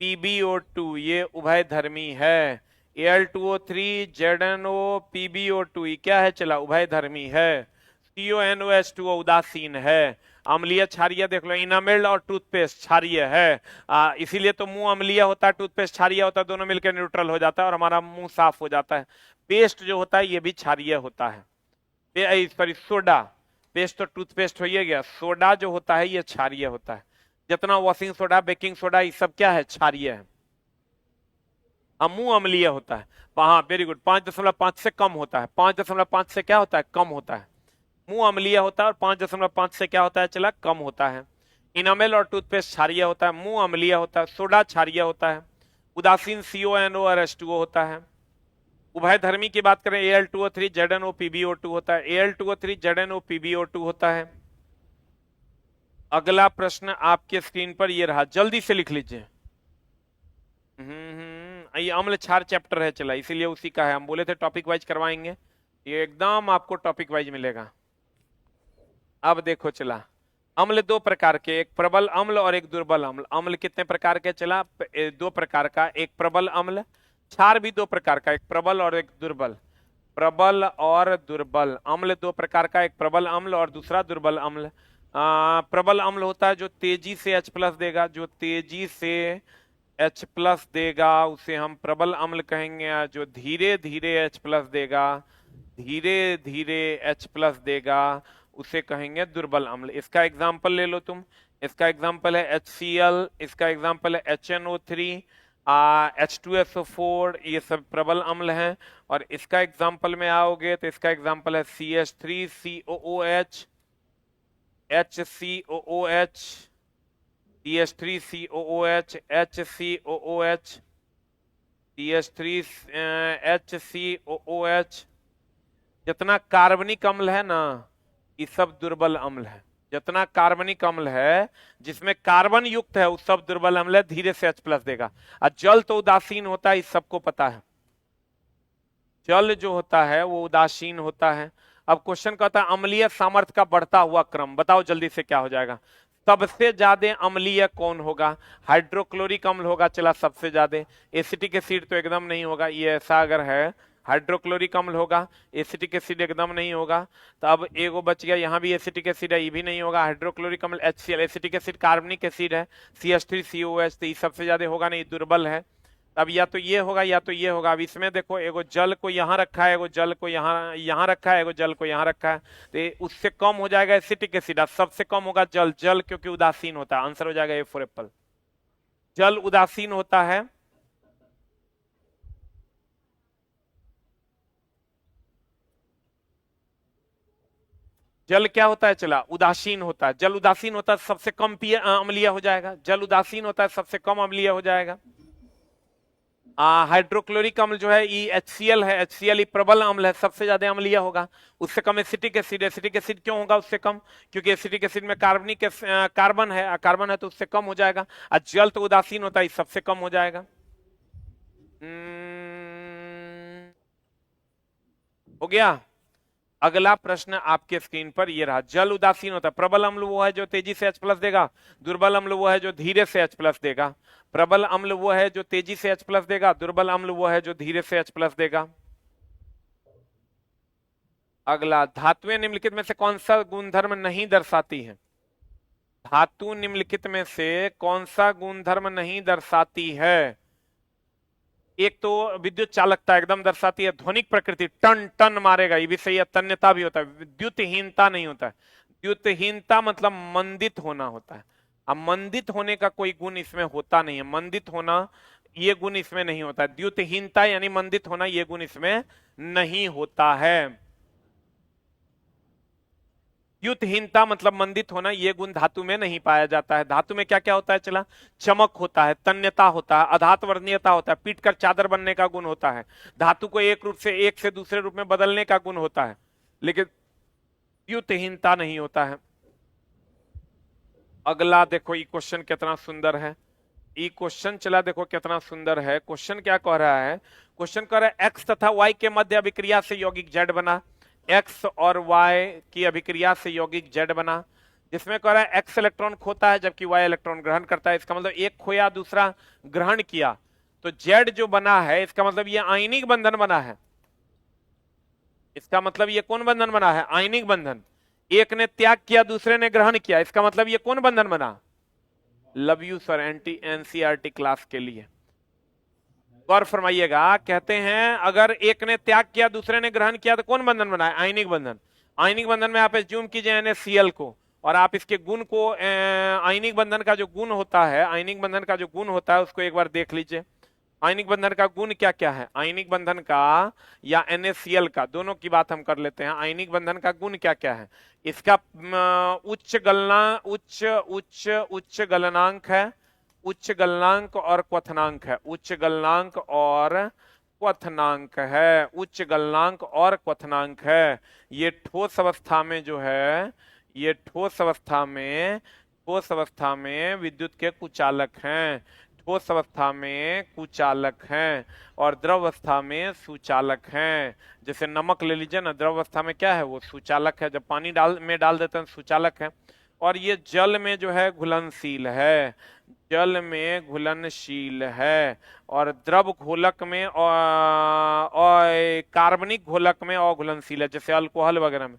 PbO2, ये उभयधर्मी है। Al2O3 ZNO PbO2 ये क्या है? चला, उभयधर्मी है। CONOH2O उदासीन है। अम्लीय क्षारीय देख लो, इनामेल और टूथपेस्ट क्षारीय है। इसीलिए तो मुंह अम्लीय होता है, टूथपेस्ट क्षारीय होता है, दोनों मिलकर न्यूट्रल हो जाता है और हमारा मुंह साफ हो जाता है। पेस्ट जो होता है ये भी क्षारीय होता है। सॉरी, सोडा, पेस्ट तो टूथपेस्ट हो ही गया, सोडा जो होता है ये क्षारीय होता है। जितना वॉशिंग सोडा, बेकिंग सोडा, ये सब क्या है? क्षारीय है। मुंह अम्लीय होता है। हाँ, वेरी गुड, 5.5 से कम होता है। 5.5 से क्या होता है? कम होता है। मुंह अम्लीय होता है और 5.5 से क्या होता है? चला, कम होता है। इनामेल और टूथपेस्ट क्षारीय होता है, मुंह अम्लीय होता है, सोडा क्षारीय होता है, उदासीन CONO और H2O होता है। उभयधर्मी की बात करें, Al2O3 ZNO PbO2 होता है, Al2O3 ZNO PbO2 होता है। अगला प्रश्न आपके स्क्रीन पर ये रहा, जल्दी से लिख लीजिए। ये अम्ल क्षार चैप्टर है, चला, इसीलिए उसी का है। हम बोले थे टॉपिक वाइज करवाएंगे, ये एकदम आपको टॉपिक वाइज मिलेगा। अब देखो, चला, अम्ल दो प्रकार के, एक प्रबल अम्ल और एक दुर्बल अम्ल। अम्ल कितने प्रकार के? चला, दो प्रकार का, एक प्रबल अम्ल। क्षार भी दो प्रकार का, एक प्रबल और एक दुर्बल। प्रबल और दुर्बल अम्ल दो प्रकार का, एक प्रबल अम्ल और दूसरा दुर्बल अम्ल। प्रबल अम्ल होता है जो तेजी से H+ देगा, जो तेजी से H+ देगा उसे हम प्रबल अम्ल कहेंगे। जो धीरे धीरे H+ देगा, धीरे धीरे H+ देगा, उसे कहेंगे दुर्बल अम्ल। इसका एग्जाम्पल ले लो तुम। इसका एग्जाम्पल है HCl, इसका एग्जाम्पल है HNO3, H2SO4, ये सब प्रबल अम्ल हैं। और इसका एग्जाम्पल में आओगे तो इसका एग्जाम्पल है CH3COOH, HCOOH, CH3COOH, HCOOH, CH3HCOOH। जितना कार्बनिक अम्ल है ना, ये सब दुर्बल अम्ल है। जितना कार्बनिक अम्ल है जिसमें कार्बन युक्त है, वो सब दुर्बल अम्ल है, धीरे से H+ देगा। और जल तो उदासीन होता है, इस सबको पता है। जल जो होता है वो उदासीन होता है। अब क्वेश्चन कहता है अम्लीय सामर्थ्य का बढ़ता हुआ क्रम, बताओ जल्दी से क्या हो जाएगा? सबसे ज्यादा अम्लीय कौन होगा? हाइड्रोक्लोरिक अम्ल होगा, चला, सबसे ज्यादा। एसिटिक एसिड तो एकदम नहीं होगा, ये ऐसा अगर है हाइड्रोक्लोरिक अम्ल होगा, एसिटिक एसिड एकदम नहीं होगा। तो अब एगो बच गया, यहाँ भी एसिटिक एसिड है, ये भी नहीं होगा। हाइड्रोक्लोरिक अम्ल HCl, एसिटिक एसिड कार्बनिक एसिड है, CH3COH, तो ये सबसे ज्यादा होगा नहीं, दुर्बल है। अब या तो ये होगा या तो ये होगा। अब इसमें देखो, एगो जल को यहाँ रखा है, एगो जल को यहाँ रखा है, एगो जल को यहाँ रखा है, तो उससे कम हो जाएगा एसिटिक एसिड, सबसे कम होगा जल। जल क्योंकि उदासीन होता है, आंसर हो जाएगा ए फॉर एप्पल। जल उदासीन होता है। जल क्या होता है, चला उदासीन होता है। जल उदासीन होता है, सबसे कम अम्लीय हो जाएगा। जल उदासीन होता है, सबसे कम अम्लीय हो जाएगा। हाइड्रोक्लोरिक अम्ल जो है ये HCl है, HCl प्रबल अम्ल है, सबसे ज्यादा अम्लीय होगा। उससे कम एसिटिक एसिड। एसिटिक एसिड क्यों होगा उससे कम, क्योंकि एसिटिक एसिड में कार्बन है, कार्बन है तो उससे कम हो जाएगा। और जल तो उदासीन होता है, सबसे कम हो जाएगा। हो गया। अगला प्रश्न आपके स्क्रीन पर ये रहा। जल उदासीन होता है। प्रबल अम्ल वो है जो तेजी से H+ देगा, दुर्बल अम्ल वो है जो धीरे से H+ देगा। प्रबल अम्ल वो है जो तेजी से H+ देगा, दुर्बल अम्ल वो है जो धीरे से H+ देगा। अगला, धातुएं निम्नलिखित में से कौन सा गुणधर्म नहीं दर्शाती है? धातु निम्नलिखित में से कौन सा गुणधर्म नहीं दर्शाती है? एक तो विद्युत चालकता एकदम दर्शाती है, ध्वनिक प्रकृति टन टन मारेगा, ये भी सही है। तन्यता भी होता है, विद्युतहीनता नहीं होता है। विद्युतहीनता मतलब मंदित होना होता है। अब मंदित होने का कोई गुण इसमें होता नहीं है, मंदित होना ये गुण इसमें नहीं होता है। द्युतहीनता यानी मंदित होना, ये गुण इसमें नहीं होता है। द्युतहीनता मतलब मंदित होना, ये गुण धातु में नहीं पाया जाता है। धातु में क्या क्या होता है, चला, चमक होता है, तन्यता होता है, अधात वर्णीयता होता है, पीट कर चादर बनने का गुण होता है, धातु को एक से दूसरे रूप में बदलने का गुण होता है, लेकिन द्युतहीनता नहीं होता है। अगला देखो, ये क्वेश्चन कितना सुंदर है। ये क्वेश्चन चला देखो कितना सुंदर है। क्वेश्चन क्या कह रहा है? क्वेश्चन कह रहा है एक्स तथा वाई के मध्य अभिक्रिया से यौगिक जेड बना। एक्स और वाई की अभिक्रिया से यौगिक जेड बना, जिसमें कह रहा है एक्स इलेक्ट्रॉन खोता है जबकि वाई इलेक्ट्रॉन ग्रहण करता है। इसका मतलब एक खोया दूसरा ग्रहण किया, तो जेड जो बना है इसका मतलब ये आयनिक बंधन बना है। इसका मतलब ये कौन बंधन बना है? आयनिक बंधन। एक ने त्याग किया दूसरे ने ग्रहण किया, इसका मतलब ये कौन बंधन बना? Love you sir, NCERT class के लिए गौर फरमाइएगा। कहते हैं अगर एक ने त्याग किया दूसरे ने ग्रहण किया तो कौन बंधन बना है? आयनिक बंधन। आयनिक बंधन में आप एज्यूम कीजिए NaCl को, और आप इसके गुण को, आयनिक बंधन का जो गुण होता है, आयनिक बंधन का जो गुण होता है उसको एक बार देख लीजिए। आयनिक बंधन का गुण क्या क्या है? आयनिक बंधन का या NaCl का, दोनों की बात हम कर लेते हैं। आयनिक बंधन का गुण क्या क्या है? इसका उच्च गलनांक है, उच्च गलनांक और क्वथनांक है। उच्च गलनांक और क्वथनांक है, उच्च गलनांक और क्वथनांक है। ये ठोस अवस्था में जो है, ये ठोस अवस्था में विद्युत के कुचालक हैं। ठोस अवस्था में कुचालक हैं और द्रव अवस्था में सुचालक हैं। जैसे नमक ले लीजिए ना, द्रव अवस्था में क्या है? वो सुचालक है, जब पानी डाल देते हैं सुचालक है। और ये जल में जो है घुलनशील है, जल में घुलनशील है। और द्रव घोलक में और कार्बनिक घोलक में अघुलनशील है, जैसे अल्कोहल वगैरह में।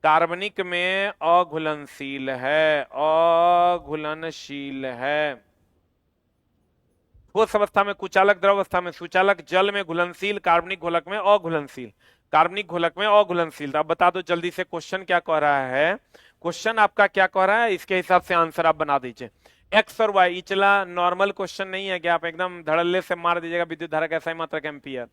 कार्बनिक में अघुलनशील है, अघुलनशील है। ठोस अवस्था में कुचालक, द्रव अवस्था में सुचालक, जल में घुलनशील, कार्बनिक घोलक में अघुलनशील। कार्बनिक घोलक में अघुलनशील। अब बता दो जल्दी से क्वेश्चन क्या कह रहा है। क्वेश्चन आपका क्या कह रहा है, इसके हिसाब से आंसर आप बना दीजिए। एक्स और वाई, चला नॉर्मल क्वेश्चन नहीं है कि आप एकदम धड़ल्ले से मार दीजिएगा विद्युत धारा का SI मात्रक एम्पियर।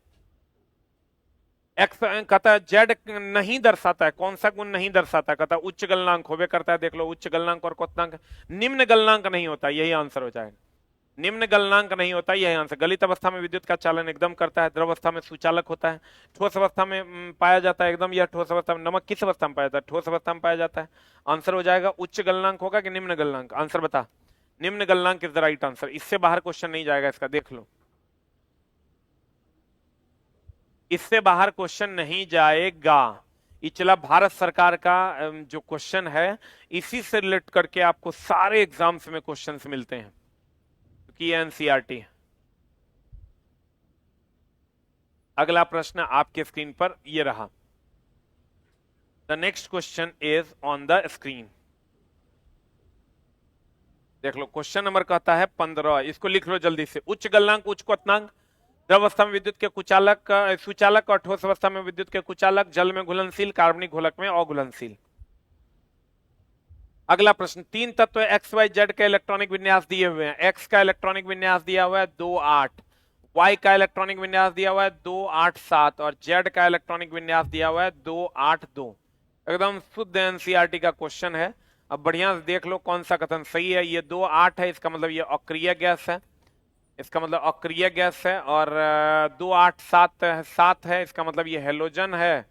एक्स कहता है जेड नहीं दर्शाता है, कौन सा गुण नहीं दर्शाता? कहता है उच्च गलनांक होवे करता है। देख लो, उच्च गलनांक और क्वथनांक। निम्न गलनांक नहीं होता, यही आंसर हो जाएगा। निम्न गलनांक नहीं होता, यही आंसर। गलित अवस्था में विद्युत का चालन एकदम करता है, द्रव अवस्था में सुचालक होता है, ठोस अवस्था में पाया जाता है एकदम। यह ठोस अवस्था में। नमक किस अवस्था में पाया जाता है? ठोस अवस्था में पाया जाता है। आंसर हो जाएगा उच्च गलनांक होगा कि निम्न गलनांक? आंसर बता। निम्न गलनांक इज द राइट आंसर। इससे बाहर क्वेश्चन नहीं जाएगा इसका, देख लो, इससे बाहर क्वेश्चन नहीं जाएगा। चला भारत सरकार का जो क्वेश्चन है, इसी से रिलेट करके आपको सारे एग्जाम्स में क्वेश्चंस मिलते हैं, क्योंकि NCERT है। अगला प्रश्न आपके स्क्रीन पर ये रहा। The next question is on the screen. देख लो, क्वेश्चन नंबर कहता है 15, इसको लिख लो जल्दी से। उच्च गलनांक उच्च क्वथनांक द्रव अवस्था में विद्युत के कुचालक सुचालक और ठोस अवस्था में विद्युत के कुचालक, जल में घुलनशील, कार्बनिक घोलक में अघुलनशील। अगला प्रश्न, तीन तत्व एक्स वाई जेड का इलेक्ट्रॉनिक विन्यास दिए हुए हैं। एक्स का इलेक्ट्रॉनिक विन्यास दिया हुआ है 2 8, वाई का इलेक्ट्रॉनिक विन्यास दिया हुआ है 2 8 7 और जेड का इलेक्ट्रॉनिक विन्यास दिया हुआ है 2 8 2। एकदम शुद्ध एनसीईआरटी का क्वेश्चन है। अब बढ़िया से देख लो कौन सा कथन सही है। ये 2 8 है, इसका मतलब ये अक्रिय गैस है, इसका मतलब अक्रिय गैस है। और 2 8 7 है, इसका मतलब ये हेलोजन है,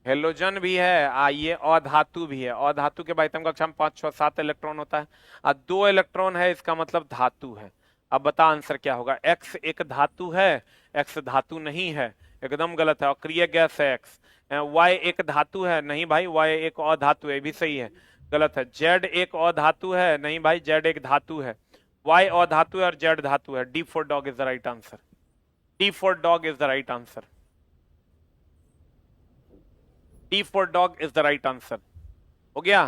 हेलोजन भी है। ये अधातु भी है। अधातु के भाई कक्षा में 5 6 7 इलेक्ट्रॉन होता है और 2 इलेक्ट्रॉन है, इसका मतलब धातु है। अब बता आंसर क्या होगा। एक्स एक धातु है, एक्स धातु नहीं है, एकदम गलत है, अक्रिय गैस है एक्स। वाई एक धातु है, नहीं भाई वाई एक अधातु है, भी सही है, गलत है। जेड एक अधातु है, नहीं भाई जेड एक धातु है। वाई अधातु है और जेड धातु है। D for dog is the right answer. D for dog is the right answer. D for dog is the right answer. हो गया।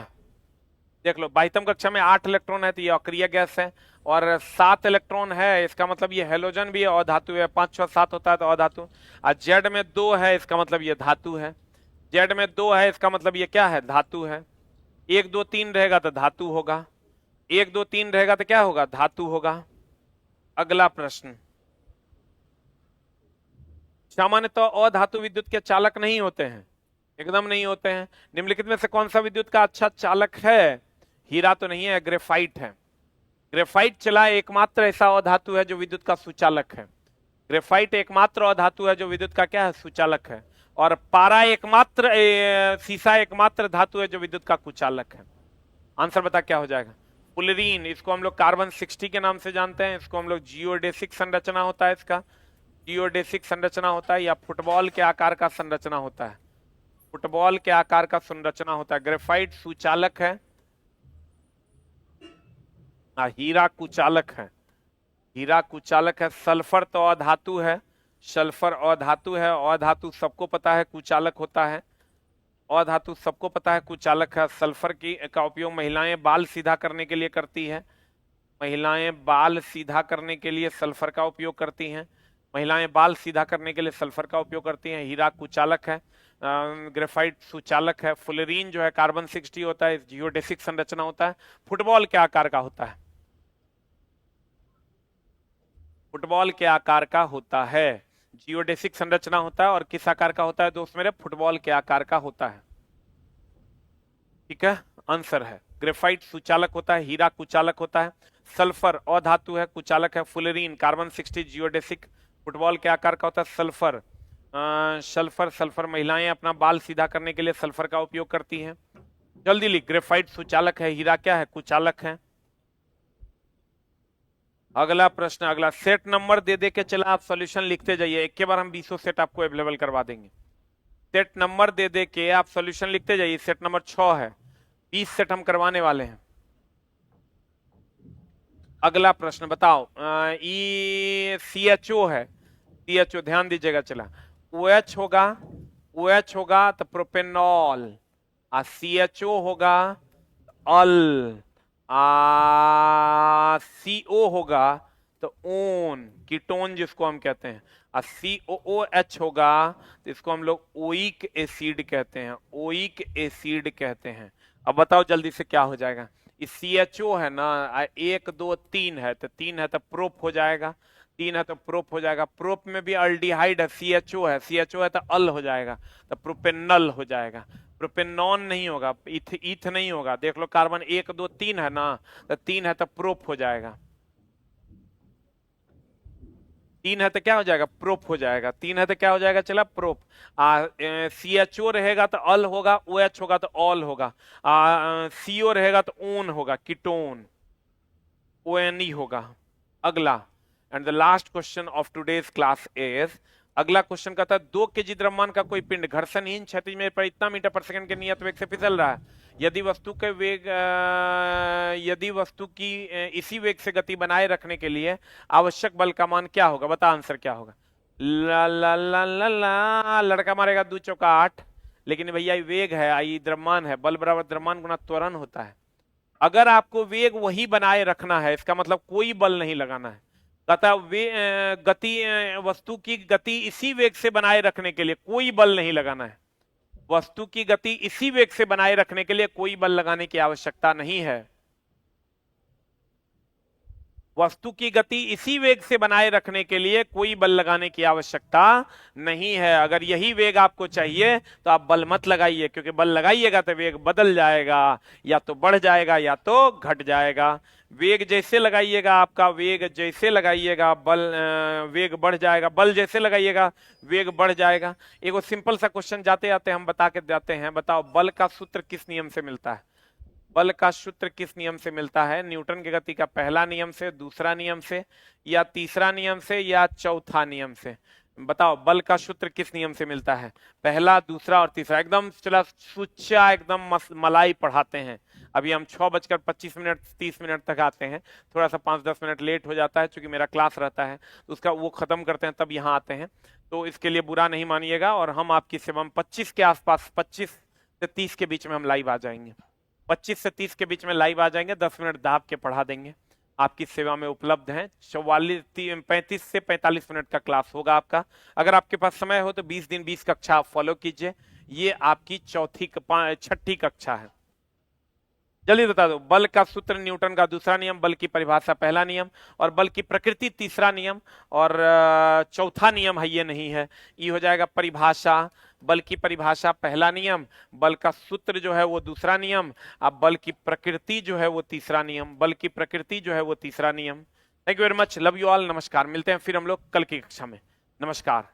देख लो, बाह्यतम कक्षा में 8 इलेक्ट्रॉन है तो ये अक्रिय गैस है, और 7 इलेक्ट्रॉन है, इसका मतलब ये हेलोजन भी है, अधातु है। 5 6 7 होता है तो अधातु। और जेड में 2 है, इसका मतलब ये धातु है। जेड में 2 है, इसका मतलब ये क्या है, धातु है। 1 2 3 रहेगा तो धातु होगा, 1 2 3 रहेगा तो क्या होगा, धातु होगा। अगला प्रश्न, सामान्यतः अधातु विद्युत के चालक नहीं होते हैं, एकदम नहीं होते हैं। निम्नलिखित में से कौन सा विद्युत का अच्छा चालक है। हीरा तो नहीं है, ग्रेफाइट है। ग्रेफाइट चला एकमात्र ऐसा अधातु है जो विद्युत का सुचालक है। ग्रेफाइट एकमात्र अधातु है जो विद्युत का क्या है, सुचालक है। और पारा एकमात्र सीसा एकमात्र धातु है जो विद्युत का कुचालक है। आंसर बता क्या हो जाएगा। फुलरीन, इसको हम लोग कार्बन 60 के नाम से जानते हैं। इसको हम लोग जियोडेसिक संरचना होता है, इसका जियोडेसिक संरचना होता है, या फुटबॉल के आकार का संरचना होता है, फुटबॉल के आकार का संरचना होता है। ग्रेफाइट सुचालक है, हीरा कुचालक है, हीरा कुचालक है। सल्फर तो अधातु है, सल्फर अधातु है। अधातु सबको पता है कुचालक होता है, अधातु सबको पता है कुचालक है। सल्फर का उपयोग महिलाएं बाल सीधा करने के लिए करती है, महिलाएं बाल सीधा करने के लिए सल्फर का उपयोग करती हैं, महिलाएं बाल सीधा करने के लिए सल्फर का उपयोग करती हैं। हीरा कुचालक है, ग्रेफाइट सुचालक है। फुलरीन जो है कार्बन 60 होता है, जियोडेसिक संरचना होता है। फुटबॉल के आकार का होता है, फुटबॉल के आकार का होता है, जियोडेसिक संरचना होता है। और किस आकार का होता है दोस्त मेरे, फुटबॉल के आकार का होता है। ठीक है, आंसर है ग्रेफाइट सुचालक होता है, हीरा कुचालक होता है, सल्फर अधातु है, कुचालक है। फुलरीन कार्बन 60 जियोडेसिक, फुटबॉल के आकार का होता है। सल्फर सल्फर महिलाएं अपना बाल सीधा करने के लिए सल्फर का उपयोग करती हैं। जल्दी लिख, ग्रेफाइट सुचालक है, हीरा क्या है, कुचालक है। अगला प्रश्न, अगला सेट नंबर दे दे के चला आप सॉल्यूशन लिखते जाइए। एक के बार हम 20 सेट आपको अवेलेबल करवा देंगे। सेट नंबर दे दे के आप सॉल्यूशन लिखते जाइए। सेट नंबर 6 है, 20 सेट हम करवाने वाले हैं। अगला प्रश्न बताओ, CHO है, CHO ध्यान दीजिएगा। चला OH होगा, OH होगा तो प्रोपेनॉल, CHO होगा अल, CO होगा तो ओन, कीटोन जिसको हम कहते हैं। COOH होगा तो इसको हम लोग ओइक एसिड कहते हैं, ओइक एसिड कहते हैं। अब बताओ जल्दी से क्या हो जाएगा। इस CHO है ना, 1 2 3 है तो 3 है तो प्रोप हो जाएगा, 3 है तो प्रोप हो जाएगा। प्रोप में भी अल्डिहाइड है, CHO है, CHO है तो अल हो जाएगा, तो प्रोपेनल हो जाएगा। प्रोपेनॉन नहीं होगा, ईथ नहीं होगा। देख लो कार्बन 1 2 3 है ना, तो 3 है तो प्रोप हो जाएगा, 3 है तो क्या हो जाएगा, प्रोप हो जाएगा। 3 है तो क्या हो जाएगा, चला प्रोप। CHO रहेगा तो अल होगा, OH होगा तो ऑल होगा, CO रहेगा तो ओन होगा, कीटोन, ONE होगा। अगला and the last question of today's class is, अगला क्वेश्चन कहता है 2 kg द्रव्यमान का कोई पिंड घर्षणहीन क्षैतिज मेड़ पर इतना मीटर पर सेकंड के नियत वेग से फिसल रहा है। यदि वस्तु के वेग यदि वस्तु की इसी वेग से गति बनाए रखने के लिए आवश्यक बल का मान क्या होगा। बता आंसर क्या होगा। ला ला ला ला ला, लड़का मारेगा 2 चौका 8, लेकिन भैया ये वेग है, आई द्रव्यमान है, बल बराबर द्रव्यमान गुना त्वरण होता है। अगर आपको वेग वही बनाए रखना है, इसका मतलब कोई बल नहीं लगाना है। कहता गति वस्तु की गति इसी वेग से बनाए रखने के लिए कोई बल नहीं लगाना है। वस्तु की गति इसी वेग से बनाए रखने के लिए कोई बल लगाने की आवश्यकता नहीं है। वस्तु की गति इसी वेग से बनाए रखने के लिए कोई बल लगाने की आवश्यकता नहीं है। अगर यही वेग आपको चाहिए तो आप बल मत लगाइए, क्योंकि बल लगाइएगा तो वेग बदल जाएगा, या तो बढ़ जाएगा या तो घट जाएगा। वेग जैसे लगाइएगा, आपका वेग जैसे लगाइएगा वेग बढ़ जाएगा, बल जैसे लगाइएगा वेग बढ़ जाएगा। एक सिंपल सा क्वेश्चन जाते जाते हम बता के जाते हैं। बताओ बल का सूत्र किस नियम से मिलता है? बल का सूत्र किस नियम से मिलता है? न्यूटन की गति का पहला नियम से, दूसरा नियम से, या तीसरा नियम से, या चौथा नियम से? बताओ बल का सूत्र किस नियम से मिलता है? पहला, दूसरा और तीसरा। एकदम चला सुच्चा एकदम मलाई पढ़ाते हैं। अभी हम 6:25 30 तक आते हैं। थोड़ा सा 5-10 मिनट लेट हो जाता है, क्योंकि मेरा क्लास रहता है, तो उसका वो खत्म करते हैं तब यहाँ आते हैं। तो इसके लिए बुरा नहीं मानिएगा। और हम आपकी सेवा में 25 के आसपास, 25 से 30 के बीच में हम लाइव आ जाएंगे। 25 से 30 के बीच में लाइव आ जाएंगे, 10 मिनट दाब के पढ़ा देंगे। आपकी सेवा में उपलब्ध हैं। 35 से 45 मिनट का क्लास होगा आपका। अगर आपके पास समय हो तो 20 दिन 20 कक्षा आप फॉलो कीजिए। ये आपकी छठी कक्षा है। जल्दी बता दो। बल का सूत्र न्यूटन का दूसरा नियम, बल की परिभाषा पहला नियम, और बल की प्रकृति तीसरा नियम, और चौथा नियम है ये नहीं है, ये हो जाएगा परिभाषा। बल की परिभाषा पहला नियम, बल का सूत्र जो है वो दूसरा नियम, अब बल की प्रकृति जो है वो तीसरा नियम, बल की प्रकृति जो है वो तीसरा नियम। Thank you very much, love you all, नमस्कार। मिलते हैं फिर हम लोग कल की कक्षा में। नमस्कार।